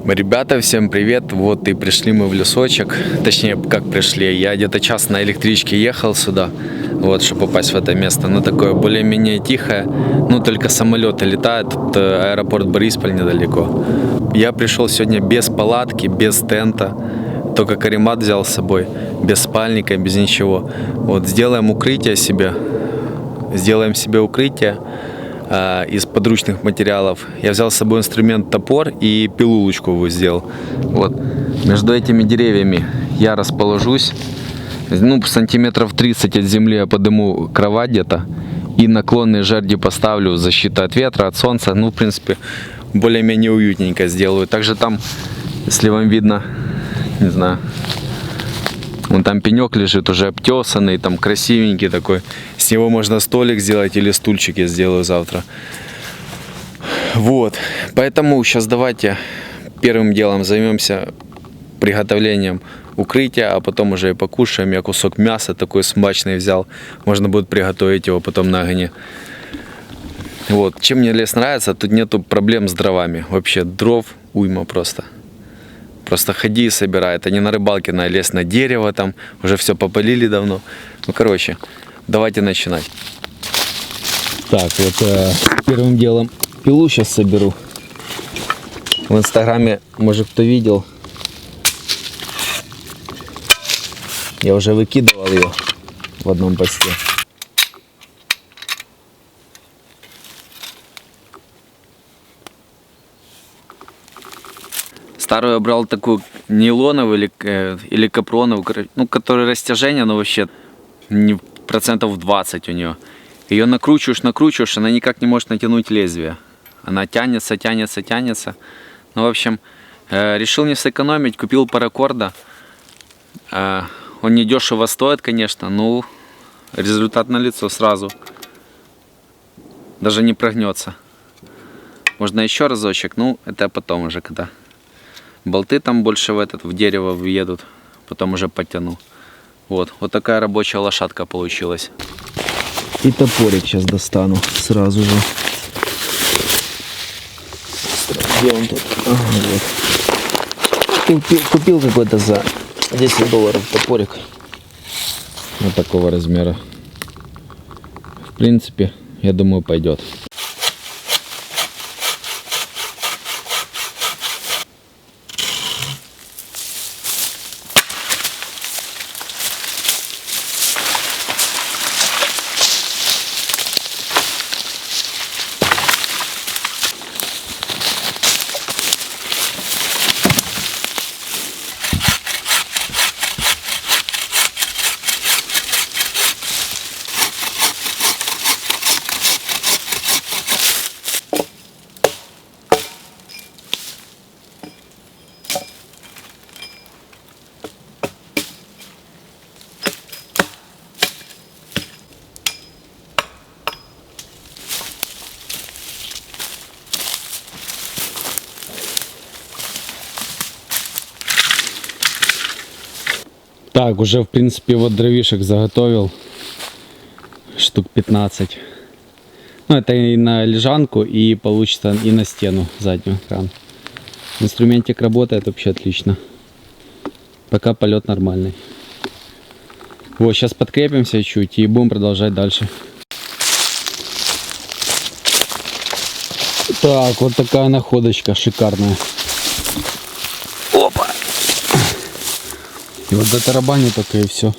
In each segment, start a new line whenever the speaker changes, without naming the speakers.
Ребята, всем привет! Вот и пришли мы в лесочек. Точнее, как пришли. Я где-то час на электричке ехал сюда, вот, чтобы попасть в это место. Ну, такое более-менее тихое. Ну, только самолеты летают. Тут аэропорт Борисполь недалеко. Я пришел сегодня без палатки, без тента. Только каремат взял с собой. Без спальника, без ничего. Вот, сделаем укрытие себе. Сделаем себе укрытие из подручных материалов. Я взял с собой инструмент топор и пилу лучковую сделал. Вот. Между этими деревьями я расположусь. Ну, сантиметров 30 от земли я подниму кровать где-то. И наклонные жерди поставлю, защита от ветра, от солнца. Ну, в принципе, более-менее уютненько сделаю. Также там, если вам видно, не знаю, вон там пенек лежит, уже обтесанный, там красивенький такой. С него можно столик сделать или стульчик я сделаю завтра. Вот. Поэтому сейчас давайте первым делом займемся приготовлением укрытия, а потом уже и покушаем. Я кусок мяса такой смачный взял. Можно будет приготовить его потом на огне. Вот. Чем мне лес нравится, тут нету проблем с дровами. Вообще дров уйма просто. Просто ходи и собирай. Это не на рыбалке, на лес, на дерево там. Уже все попалили давно. Ну, короче, давайте начинать. Так, вот первым делом пилу сейчас соберу. В инстаграме, может, кто видел, я уже выкидывал ее в одном посте. Старую я брал такую нейлоновую или капроновую, ну, которая растяжение, но вообще не процентов 20 у нее. Ее накручиваешь, она никак не может натянуть лезвие. Она тянется. Ну, в общем, решил не сэкономить, купил паракорда. Он не дешево стоит, конечно, но результат налицо сразу. Даже не прогнется. Можно еще разочек, ну, это потом уже когда. Болты там больше в дерево въедут, потом уже подтяну. Вот такая рабочая лошадка получилась. И топорик сейчас достану сразу же. Где он тут? Ага, вот. Купил какой-то за $10 топорик. Вот такого размера. В принципе, я думаю, пойдет. Так, уже в принципе вот дровишек заготовил штук 15. Ну, это и на лежанку, и получится и на стену заднюю кран. Инструментик работает вообще отлично. Пока полет нормальный. Вот, сейчас подкрепимся чуть и будем продолжать дальше. Так, вот такая находочка шикарная. Опа! И вот до тарабани только и все.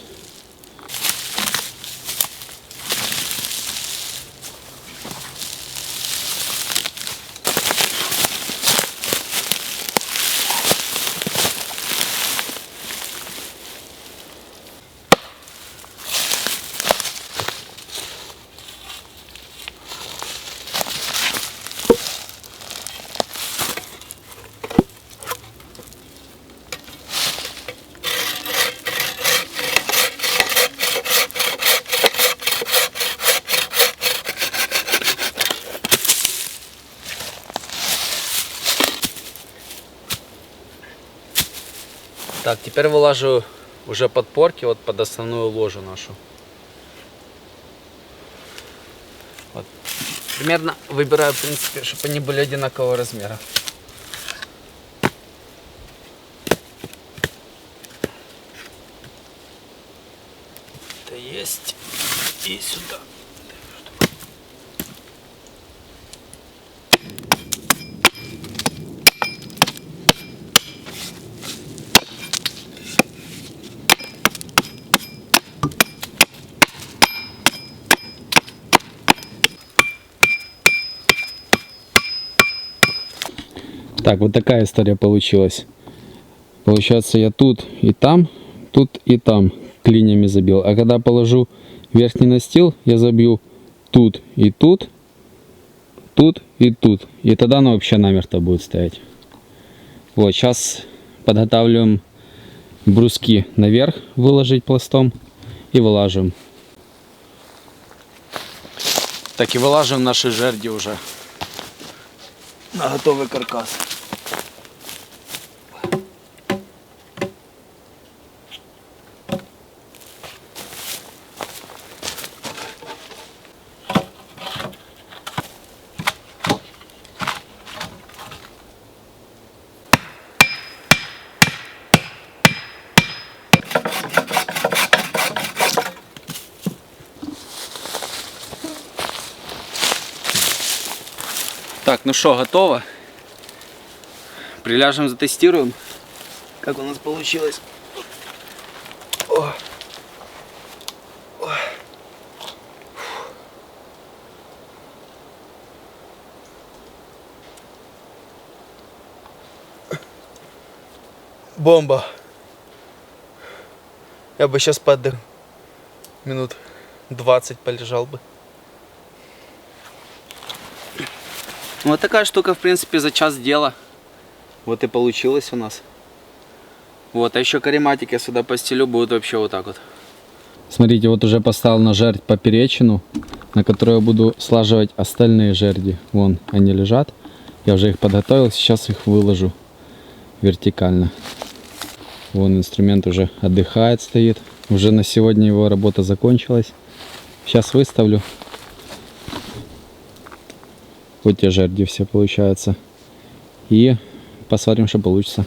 Так, теперь вылажу уже подпорки вот под основную ложу нашу. Вот. Примерно выбираю, в принципе, чтобы они были одинакового размера. Есть. И сюда. Так, вот такая история получилась. Получается, я тут и там клинями забил. А когда положу верхний настил, я забью тут и тут, тут и тут. И тогда оно вообще намертво будет стоять. Вот, сейчас подготавливаем бруски наверх, выложить пластом и вылаживаем. Так, и вылаживаем наши жерди уже на готовый каркас. Так, ну что, готово. Приляжем, затестируем, как у нас получилось. О. О. Бомба. Я бы сейчас под минут 20 полежал бы. Вот такая штука, в принципе, за час дела. Вот и получилось у нас. Вот, а еще карематик я сюда постелю, будет вообще вот так вот. Смотрите, вот уже поставил на жердь поперечину, на которую я буду слаживать остальные жерди. Вон они лежат. Я уже их подготовил, сейчас их выложу вертикально. Вон инструмент уже отдыхает, стоит. Уже на сегодня его работа закончилась. Сейчас выставлю. Вот те жерди все получаются. И посмотрим, что получится.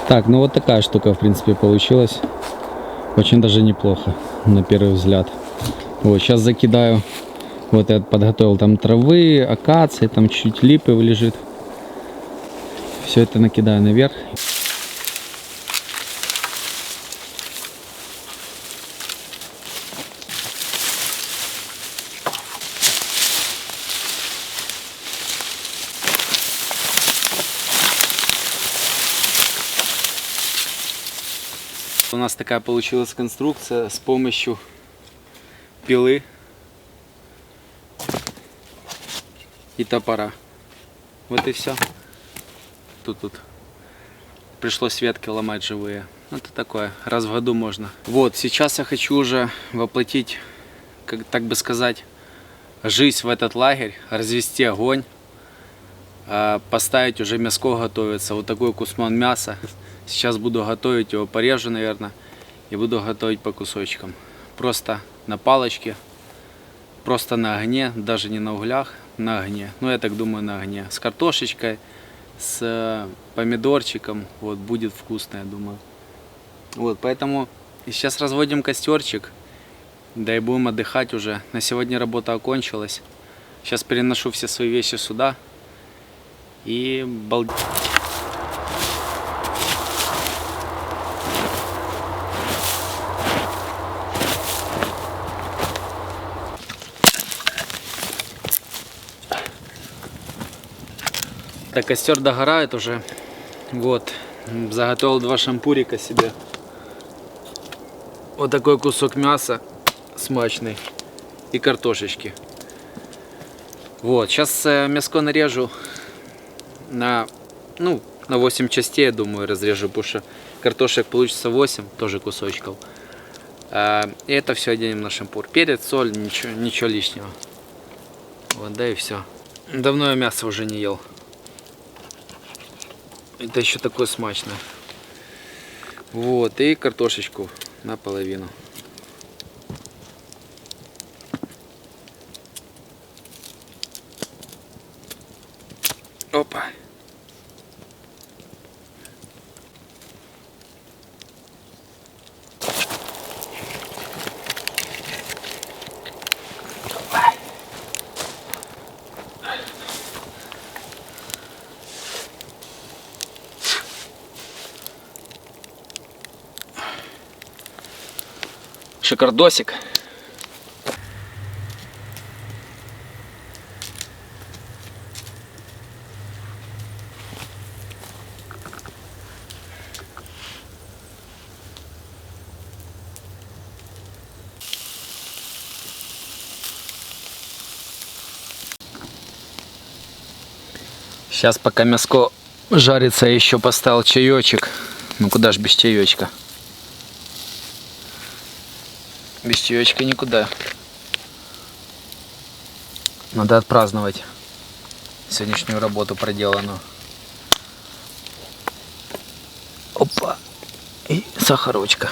Так, ну вот такая штука, в принципе, получилась. Очень даже неплохо, на первый взгляд. Вот, сейчас закидаю. Вот я подготовил там травы, акации, там чуть липы лежит. Все это накидаю наверх. У нас такая получилась конструкция с помощью пилы и топора. Вот и все. Тут пришлось ветки ломать живые. Это такое, раз в году можно. Вот, сейчас я хочу уже воплотить, как так бы сказать, жизнь в этот лагерь, развести огонь, поставить уже мяско готовится. Вот такой кусман мяса. Сейчас буду готовить его, порежу, наверное, и буду готовить по кусочкам. Просто на палочке, просто на огне, даже не на углях, на огне. Ну, я так думаю, на огне. С картошечкой, с помидорчиком, вот, будет вкусно, я думаю. Вот, поэтому сейчас разводим костерчик, да и будем отдыхать уже. На сегодня работа окончилась. Сейчас переношу все свои вещи сюда и балдеть. Так, костер догорает уже. Вот, заготовил 2 шампурика себе. Вот такой кусок мяса смачный и картошечки. Вот, сейчас мяско нарежу на 8 частей, я думаю, разрежу, потому что картошек получится 8, тоже кусочков. И это все оденем на шампур. Перец, соль, ничего лишнего. Вот, да и все. Давно я мясо уже не ел. Это еще такое смачное. Вот, и картошечку наполовину. Опа. Шикардосик. Сейчас пока мяско жарится, я еще поставил чаечек. Ну куда ж без чаечка? Без чаечка никуда. Надо отпраздновать сегодняшнюю работу проделанную. Опа. И сахарочка.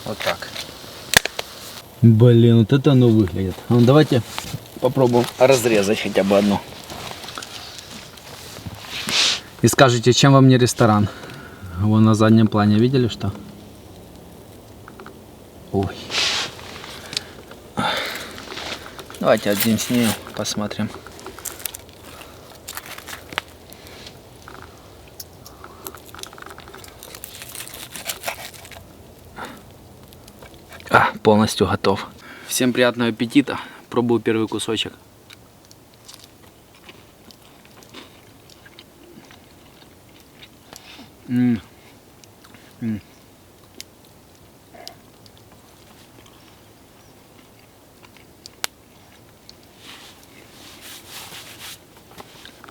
Вот так. Блин, вот это оно выглядит. Ну, давайте попробуем разрезать хотя бы одну. И скажите, чем вам не ресторан? Вон на заднем плане видели что? Ой. Давайте один снимем, посмотрим. Полностью готов. Всем приятного аппетита. Пробую первый кусочек.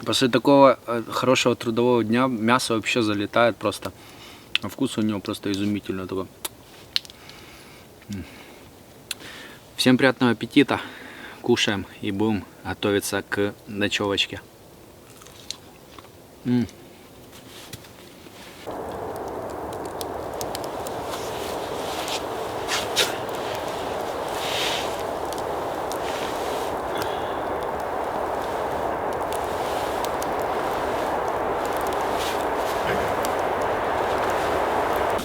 После такого хорошего трудового дня мясо вообще залетает просто. А вкус у него просто изумительный такой. Всем приятного аппетита. Кушаем и будем готовиться к ночевочке.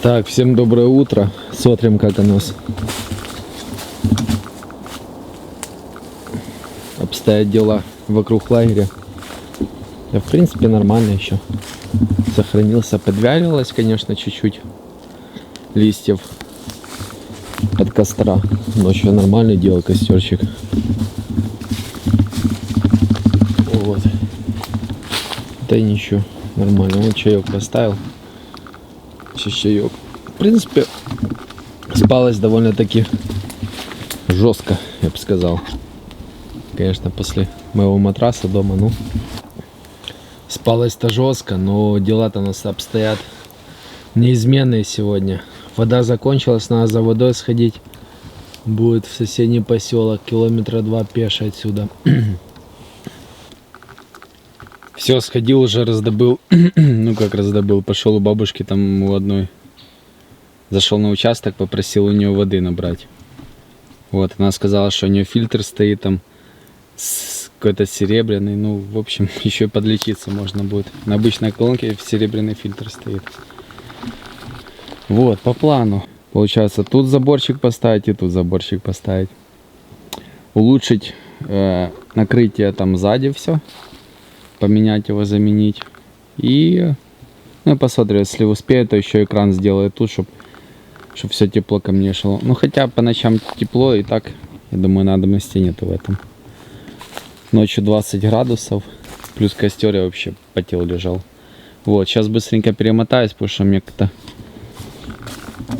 Так, всем доброе утро. Смотрим, как у нас обстоят дела вокруг лагеря. Да, в принципе, нормально еще. Сохранился, подвялилось, конечно, чуть-чуть листьев от костра. Ночью нормально делал костерчик. Вот. Да ничего, нормально. Вот чаек поставил. Чаек. В принципе, спалось довольно-таки жестко, я бы сказал. Конечно, после моего матраса дома, ну, спалось-то жестко, но дела-то у нас обстоят неизменные сегодня. Вода закончилась, надо за водой сходить. Будет в соседний поселок, километра 2 пеше отсюда. Все, сходил уже, раздобыл, ну как раздобыл, пошел у бабушки там у одной, зашел на участок, попросил у нее воды набрать. Вот, она сказала, что у нее фильтр стоит там, какой-то серебряный, ну, в общем, еще и подлечиться можно будет. На обычной колонке серебряный фильтр стоит. Вот, по плану. Получается, тут заборчик поставить и тут заборчик поставить. Улучшить накрытие там сзади все. Поменять его, заменить. И, ну, посмотрю, если успею, то еще экран сделаю тут, чтобы все тепло ко мне шло. Ну, хотя по ночам тепло, и так, я думаю, надобности нету в этом. Ночью 20 градусов, плюс костер, я вообще потел лежал. Вот, сейчас быстренько перемотаюсь, потому что мне как-то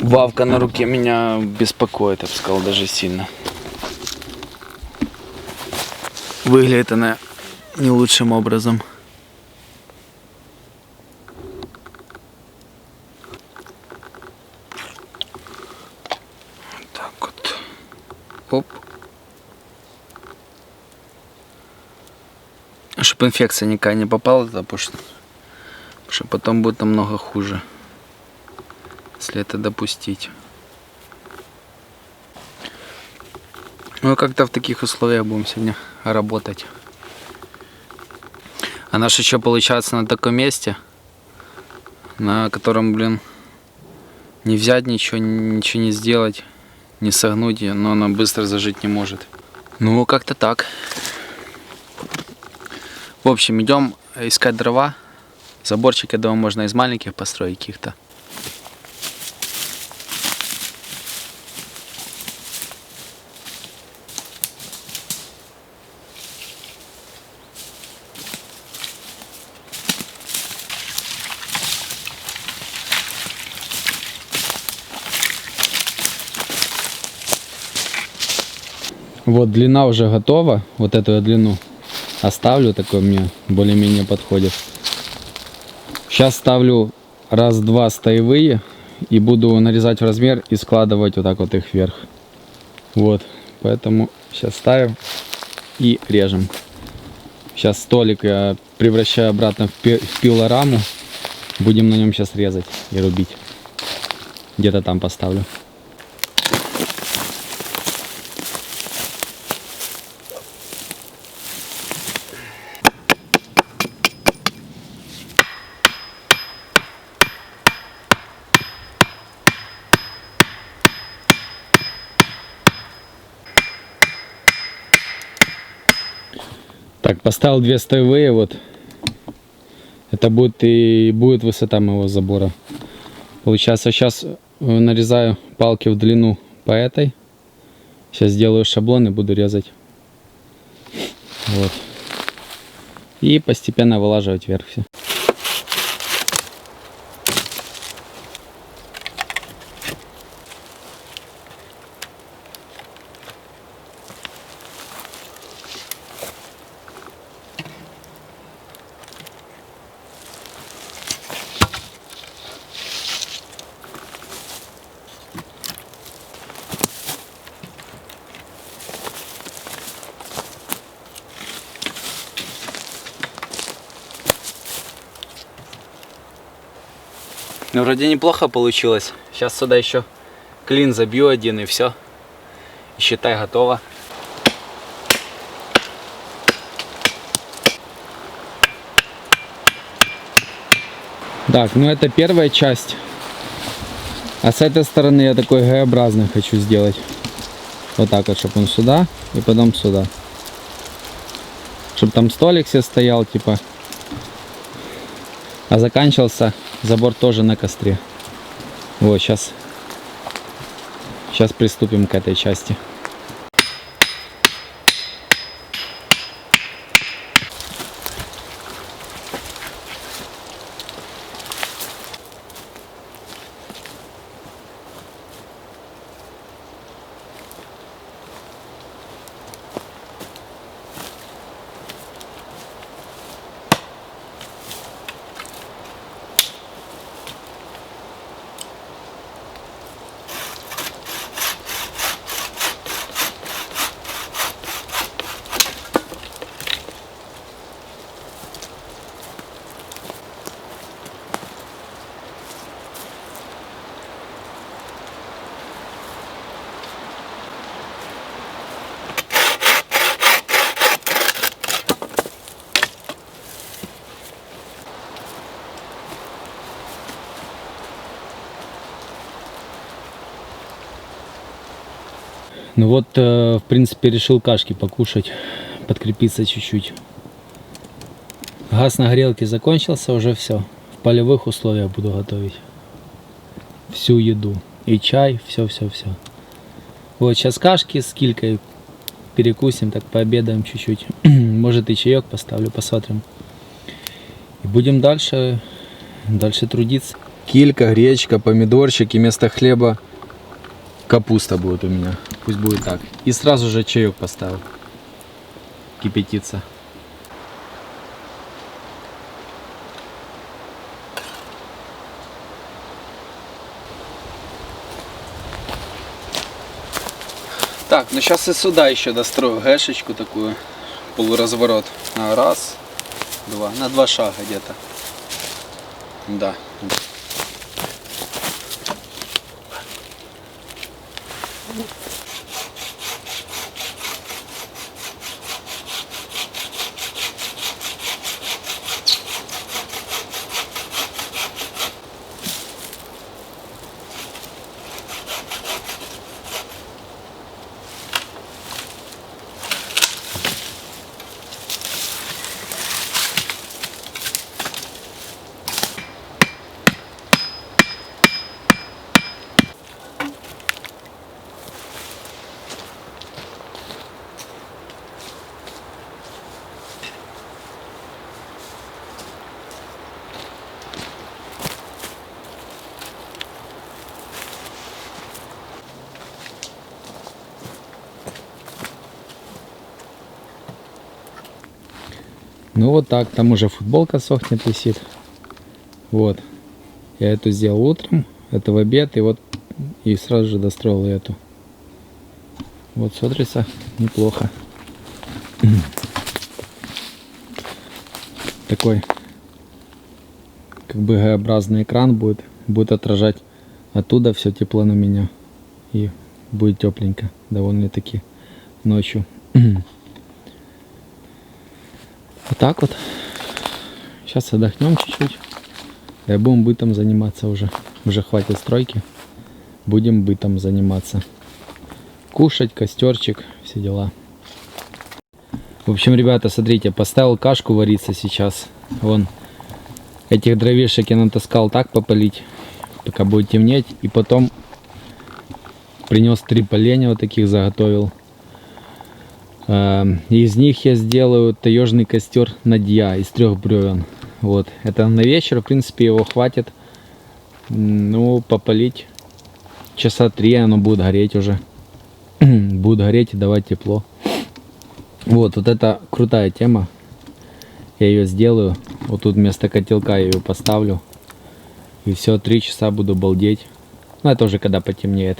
вавка на руке меня беспокоит, я бы сказал, даже сильно. Выглядит она не лучшим образом. Чтобы инфекция никакая не попала туда, потому что потом будет намного хуже, если это допустить. Ну как-то в таких условиях будем сегодня работать. А наш еще получается на таком месте, на котором, блин, не взять ничего не сделать, не согнуть ее, но она быстро зажить не может. Ну как-то так. В общем, идем искать дрова. Заборчик, я думаю, можно из маленьких построить каких-то. Вот длина уже готова. Вот эту я длину оставлю, такой мне более-менее подходит. Сейчас ставлю раз-два стоевые и буду нарезать в размер и складывать вот так вот их вверх. Вот, поэтому сейчас ставим и режем. Сейчас столик я превращаю обратно в пилораму. Будем на нем сейчас резать и рубить. Где-то там поставлю. Так, поставил две стоевые, вот. Это будет высота моего забора. Получается, сейчас нарезаю палки в длину по этой. Сейчас сделаю шаблон и буду резать. Вот. И постепенно вылаживать вверх все. Ну, вроде неплохо получилось. Сейчас сюда еще клин забью один и все. И считай, готово. Так, ну это первая часть. А с этой стороны я такой Г-образный хочу сделать. Вот так вот, чтобы он сюда и потом сюда. Чтобы там столик все стоял, типа. А заканчивался забор тоже на костре. Вот, сейчас приступим к этой части. Ну вот, в принципе, решил кашки покушать, подкрепиться чуть-чуть. Газ на грелке закончился, уже все. В полевых условиях буду готовить всю еду. И чай, все. Вот сейчас кашки с килькой перекусим, так пообедаем чуть-чуть. Может и чаек поставлю, посмотрим. И будем дальше трудиться. Килька, гречка, помидорчик и вместо хлеба капуста будет у меня. Пусть будет так. И сразу же чаек поставил. Кипятиться. Так, ну сейчас и сюда еще дострою гэшечку такую, полуразворот. Раз. На 2 шага где-то. Да. Ну вот так, там уже футболка сохнет, висит. Вот. Я эту сделал утром, это в обед, и вот и сразу же достроил эту. Вот смотрится неплохо. Такой как бы Г-образный экран будет отражать оттуда все тепло на меня. И будет тепленько, довольно-таки ночью. Вот так вот. Сейчас отдохнем чуть-чуть. И будем бытом заниматься уже. Уже хватит стройки. Будем бытом заниматься. Кушать, костерчик, все дела. В общем, ребята, смотрите, поставил кашку вариться сейчас. Вон, этих дровишек я натаскал так попалить, пока будет темнеть. И потом принес 3 поленья вот таких, заготовил. Из них я сделаю таежный костер надья из 3 бревен. Вот, это на вечер, в принципе, его хватит. Ну, попалить часа 3, оно будет гореть уже. Будет гореть и давать тепло. Вот это крутая тема. Я ее сделаю. Вот тут вместо котелка я ее поставлю. И все, 3 часа буду балдеть. Ну, это уже когда потемнеет.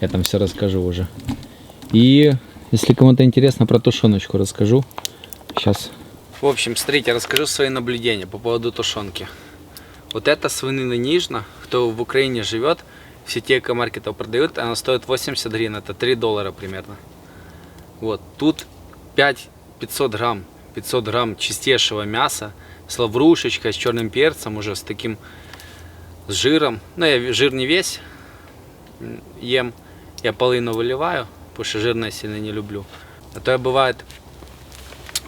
Я там все расскажу уже. И если кому-то интересно, про тушеночку расскажу. Сейчас. В общем, смотрите, расскажу свои наблюдения по поводу тушенки. Вот это свинина нижна. Кто в Украине живет, в сети экомаркетов продают, она стоит 80 гривен, это $3 примерно. Вот, тут 500 грамм чистейшего мяса с лаврушечкой, с черным перцем, уже с таким, с жиром. Ну, я жир не весь ем, я половину выливаю, потому что жирное сильно не люблю. А то я, бывает,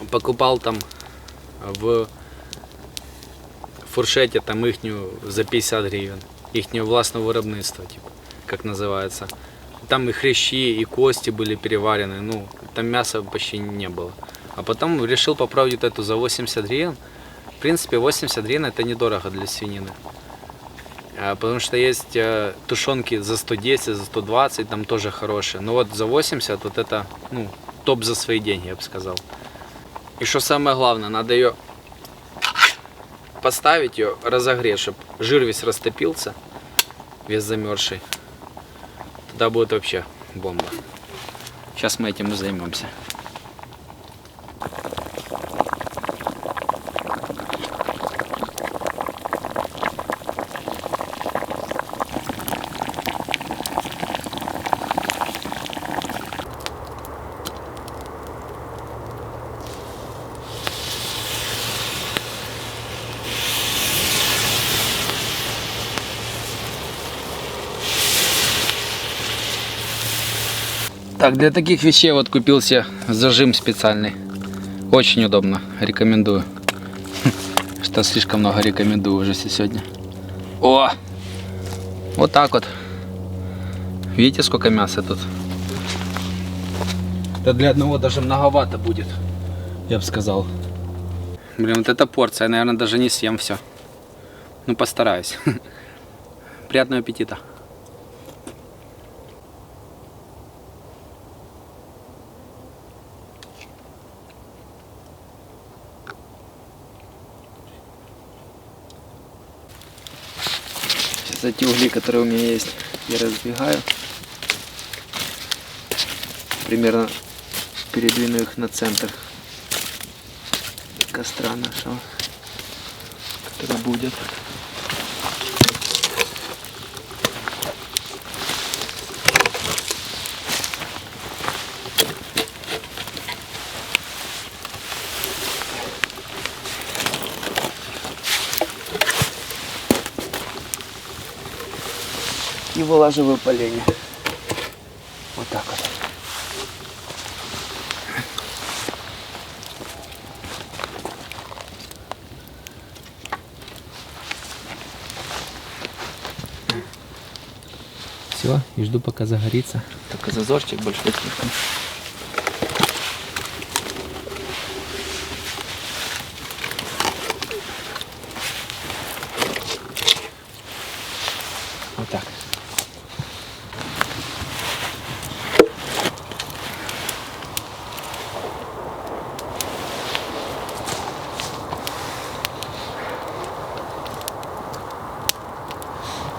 покупал там в фуршете там ихнюю за 50 гривен. Ихнего властного виробництва, типа, как называется. Там и хрящи, и кости были переварены, ну, там мяса почти не было. А потом решил попробовать эту за 80 гривен. В принципе, 80 гривен это недорого для свинины. Потому что есть тушенки за 110, за 120, там тоже хорошие. Но вот за 80, вот это, ну, топ за свои деньги, я бы сказал. И что самое главное, надо ее поставить, ее разогреть, чтобы жир весь растопился, весь замерзший. Тогда будет вообще бомба. Сейчас мы этим и займемся. Так, для таких вещей вот купил себе зажим специальный. Очень удобно, рекомендую. Что слишком много рекомендую уже сегодня. О! Вот так вот. Видите, сколько мяса тут? Это для одного даже многовато будет, я бы сказал. Блин, вот эта порция, я, наверное, даже не съем все. Ну, постараюсь. Приятного аппетита. Эти угли, которые у меня есть, я разбегаю. Примерно передвину их на центр.
костра нашего, который будет. И вылаживаю поленья. Вот так вот. Все, и жду, пока загорится. Только зазорчик большой слишком. Вот так.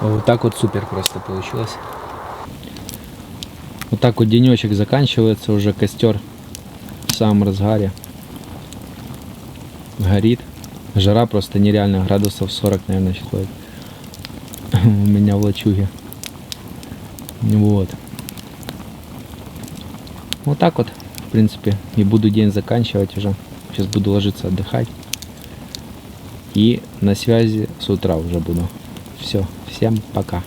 Вот так вот супер просто получилось. Вот так вот денечек заканчивается, уже костер в самом разгаре. Горит. Жара просто нереально, градусов 40, наверное, сейчас у меня в лачуге. Вот. Вот так вот, в принципе, и буду день заканчивать уже. Сейчас буду ложиться отдыхать. И на связи с утра уже буду. Все, всем пока.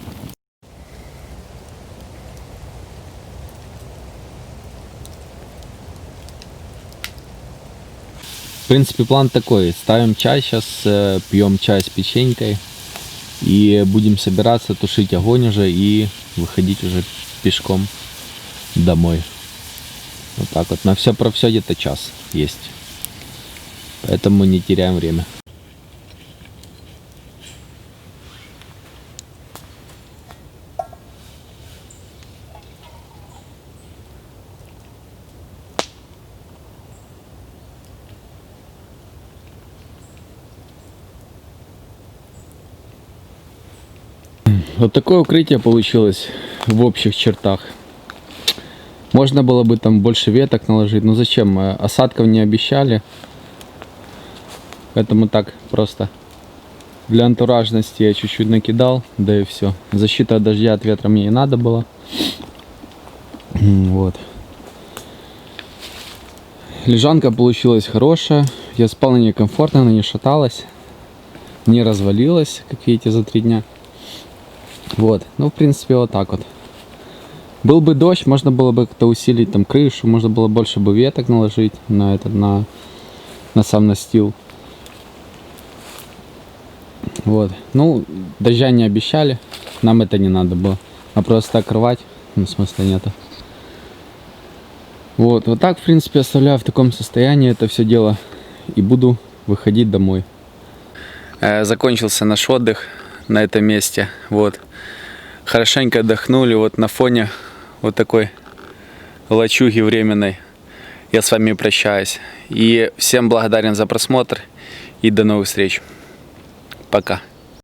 В принципе, план такой. Ставим чай сейчас, пьем чай с печенькой. И будем собираться, тушить огонь уже и выходить уже пешком домой. Вот так вот. На все про все где-то час есть. Поэтому не теряем время. Вот такое укрытие получилось в общих чертах. Можно было бы там больше веток наложить, но зачем? Осадков не обещали. Поэтому так просто. Для антуражности я чуть-чуть накидал, да и все. Защита от дождя, от ветра мне и надо было. Вот. Лежанка получилась хорошая. Я спал на ней комфортно, она не шаталась, не развалилась, как видите, за 3 дня. Вот, ну в принципе вот так вот. Был бы дождь, можно было бы как-то усилить там крышу, можно было больше бы веток наложить на этот, на сам настил. Вот, ну дождя не обещали, нам это не надо было, а просто так рвать, ну смысла нету. Вот, вот так в принципе оставляю в таком состоянии это все дело и буду выходить домой. Закончился наш отдых на этом месте, вот. Хорошенько отдохнули, вот на фоне вот такой лачуги временной. Я с вами прощаюсь. И всем благодарен за просмотр и до новых встреч. Пока.